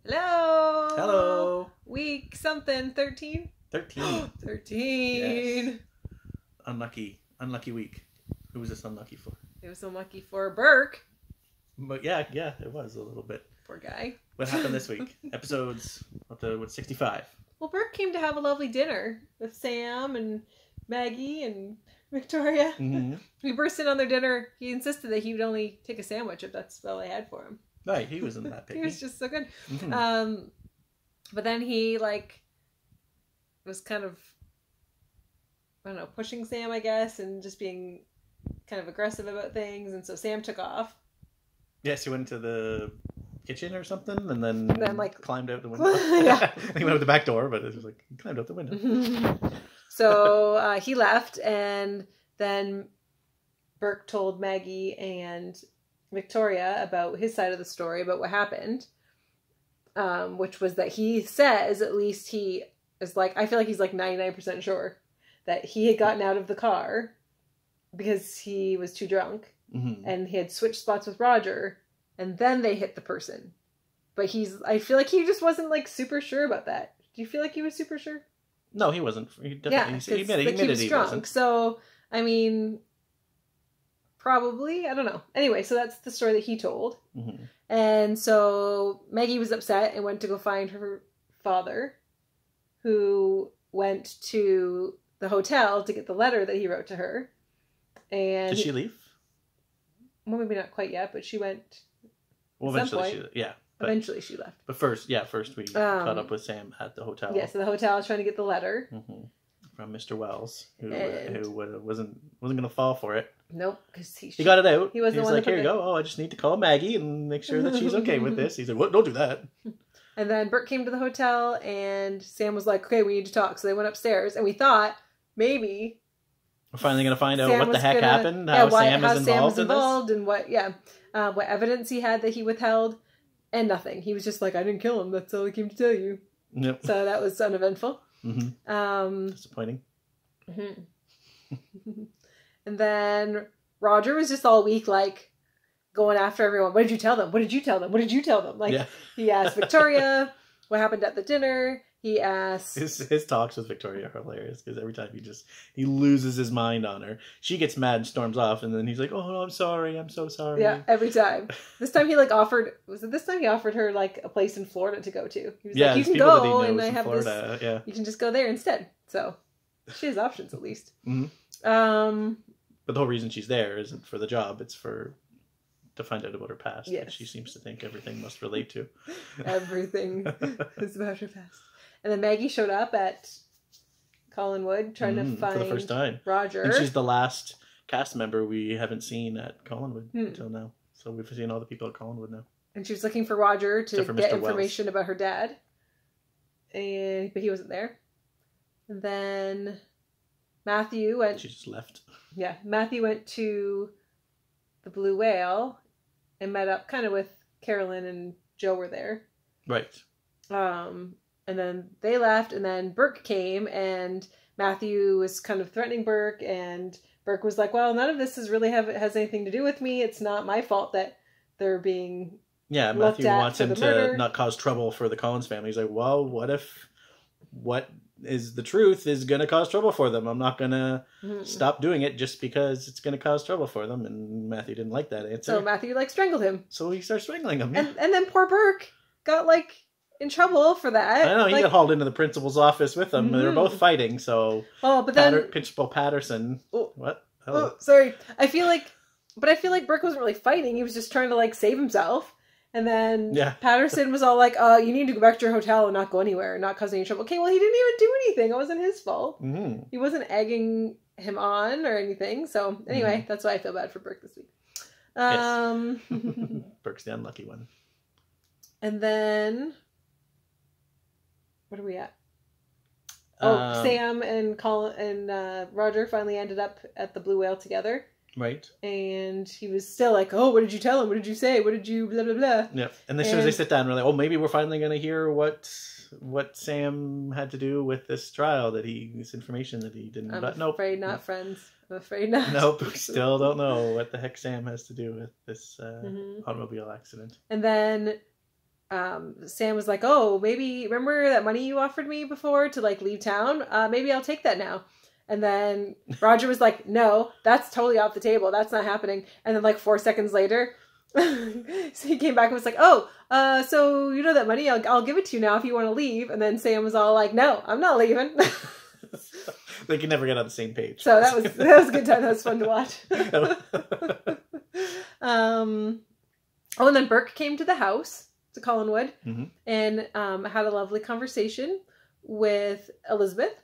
Hello. Hello. Week something 13. 13. 13. Yes. Unlucky week. Who was this unlucky for? It was unlucky for Burke. But yeah, it was a little bit. Poor guy. What happened this week? Episodes, 65? Well, Burke came to have a lovely dinner with Sam and Maggie and Victoria. Mm-hmm. We burst in on their dinner. He insisted that he would only take a sandwich if that's all I had for him. Right, he wasn't that picky. He was just so good. Mm-hmm. But then he was kind of, I don't know, pushing Sam, I guess, and just being kind of aggressive about things. And so Sam took off. Yes, he went into the kitchen or something, and then climbed out the window. Yeah. He went out the back door, but it was like he climbed out the window. So he left, and then Burke told Maggie and Victoria about his side of the story, about what happened, which was that he says, at least he is I feel like he's 99% sure that he had gotten out of the car because he was too drunk, mm-hmm. and he had switched spots with Roger, and then they hit the person. But I feel like he just wasn't super sure about that. Do you feel like he was super sure? No, he wasn't. He admitted he drunk. wasn't. So, I mean, probably, I don't know. Anyway, so that's the story that he told. Mm-hmm. And so Maggie was upset and went to go find her father, who went to the hotel to get the letter that he wrote to her. And did she leave? Well, maybe not quite yet, but she went. Well, Eventually she left. But first we caught up with Sam at the hotel. Yeah, so the hotel was trying to get the letter. Mm-hmm. From Mr. Wells, who wasn't going to fall for it. Nope, because he got it out. He was like, here you go. Oh, I just need to call Maggie and make sure that she's okay with this. He said, "What? Don't do that." And then Burke came to the hotel, and Sam was like, "Okay, we need to talk." So they went upstairs, and we thought maybe we're finally going to find out Sam what the heck happened. How Sam is involved in this, and what evidence he had that he withheld, and nothing. He was just like, "I didn't kill him. That's all I came to tell you." Yep. So that was uneventful. Mm-hmm. Disappointing. Mm-hmm. And then Roger was just all week going after everyone. What did you tell them? What did you tell them? What did you tell them? He asked Victoria what happened at the dinner. He asked... His talks with Victoria are hilarious, because every time he loses his mind on her. She gets mad and storms off, and then he's like, "Oh, no, I'm sorry. I'm so sorry." Yeah, every time. This time he offered... Was it this time he offered her a place in Florida to go to? He was like, "You can go, and I have Florida, this... Yeah. You can just go there instead." So, she has options, at least. Mm-hmm. But the whole reason she's there isn't for the job. It's to find out about her past. Yes. Which she seems to think everything must relate to. Everything is about her past. And then Maggie showed up at Collinwood trying to find for the first time. Roger. And she's the last cast member we haven't seen at Collinwood until now. So we've seen all the people at Collinwood now. And she was looking for Roger to get information Wells. About her dad. But he wasn't there. And then Matthew went... She just left. Yeah. Matthew went to the Blue Whale and met up kind of with Carolyn, and Joe were there. Right. And then they left, and then Burke came, and Matthew was kind of threatening Burke, and Burke was like, "Well, none of this has anything to do with me. It's not my fault that they're being Matthew wants him to not cause trouble for the Collins family." He's like, "Well, what if what is the truth is going to cause trouble for them? I'm not going to stop doing it just because it's going to cause trouble for them." And Matthew didn't like that answer. So Matthew strangled him. So he starts strangling him. And then poor Burke got in trouble for that. I know, he got hauled into the principal's office with them. They were both fighting, so... Oh, but then... Principal Patterson... Oh, what? Oh, sorry. I feel like Burke wasn't really fighting. He was just trying to, save himself. And then Patterson was all like, "You need to go back to your hotel and not go anywhere and not cause any trouble." Okay, well, he didn't even do anything. It wasn't his fault. Mm-hmm. He wasn't egging him on or anything. So, anyway, that's why I feel bad for Burke this week. Yes. Burke's the unlucky one. And then... What are we at? Sam and Colin and Roger finally ended up at the Blue Whale together. Right. And he was still like, "Oh, what did you tell him? What did you say? What did you blah, blah, blah." Yeah. And as soon as they sit down, we're like, "Oh, maybe we're finally going to hear what Sam had to do with this trial, this information that he didn't..." I'm afraid not, friends. I'm afraid not. Nope. We still don't know what the heck Sam has to do with this automobile accident. And then Sam was like, oh, maybe remember that money you offered me before to like leave town? Maybe I'll take that now. And then Roger was like, no, that's totally off the table. That's not happening. And then like 4 seconds later, so he came back and was like, oh, so you know that money, I'll give it to you now if you want to leave. And then Sam was all like, no, I'm not leaving. They could never get on the same page. So that was a good time. That was fun to watch. Oh, and then Burke came to the house, to Collinwood, and had a lovely conversation with Elizabeth.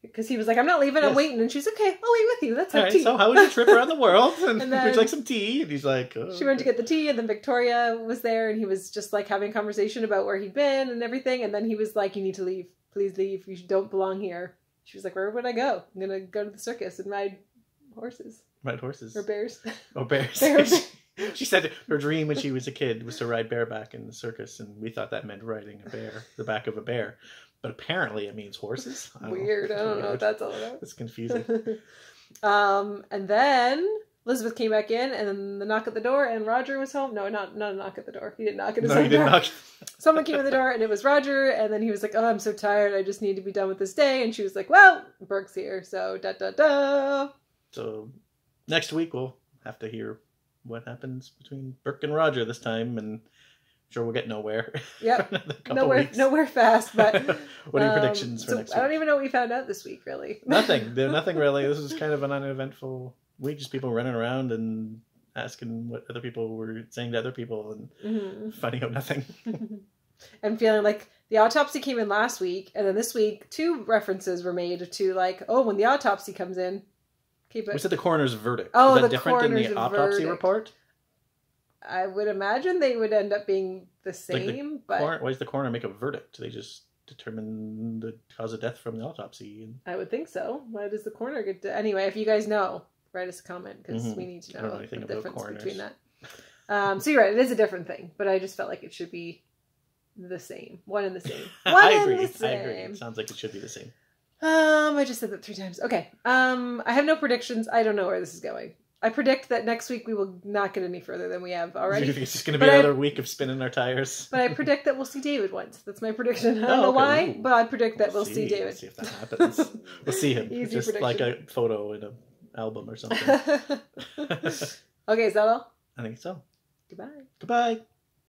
Because he was like, I'm not leaving, I'm waiting. And she's okay, I'll wait with you. Let's have tea. So how was your trip around the world? And then, would you like some tea? And he's like, oh, she went to get the tea, and then Victoria was there, and he was just like having a conversation about where he'd been and everything. And then he was like, you need to leave. Please leave. You don't belong here. She was like, where would I go? I'm going to go to the circus and ride horses. Ride horses? Or bears. Oh, bears. She said her dream when she was a kid was to ride bareback in the circus, and we thought that meant riding a bear, the back of a bear. But apparently it means horses. Weird. I don't know what that's all about. It's confusing. And then Elizabeth came back in, and then the knock at the door, and Roger was home. No, not a knock at the door. He didn't knock at his own door. Someone came at the door, and it was Roger, and then he was like, oh, I'm so tired. I just need to be done with this day. And she was like, well, Burke's here, so da-da-da. So next week we'll have to hear what happens between Burke and Roger this time, and sure we'll get nowhere. Yep. Nowhere fast, but what are your predictions for next week? I don't even know what we found out this week, really. Nothing really. This was kind of an uneventful week, just people running around and asking what other people were saying to other people and finding out nothing. And feeling like the autopsy came in last week, and then this week 2 references were made to like, oh, when the autopsy comes in. Okay, but... We said the coroner's verdict. Oh, is that the different in the coroner's autopsy verdict. report? I would imagine they would end up being the same, but... Why does the coroner make a verdict? They just determine the cause of death from the autopsy? And... I would think so. Why does the coroner get to... Anyway, if you guys know, write us a comment, because we need to know the difference between that. So you're right, it is a different thing, but I just felt like it should be the same. One and the same. I agree. It sounds like it should be the same. I just said that 3 times. Okay. I have no predictions. I don't know where this is going. I predict that next week we will not get any further than we have already. You think it's just going to be another week of spinning our tires? But I predict that we'll see David once. That's my prediction. I don't know why, but I predict that we'll see David. We'll see if that happens. We'll see him. Easy just prediction. like a photo in an album or something. Okay, is that all? I think so. Goodbye. Goodbye.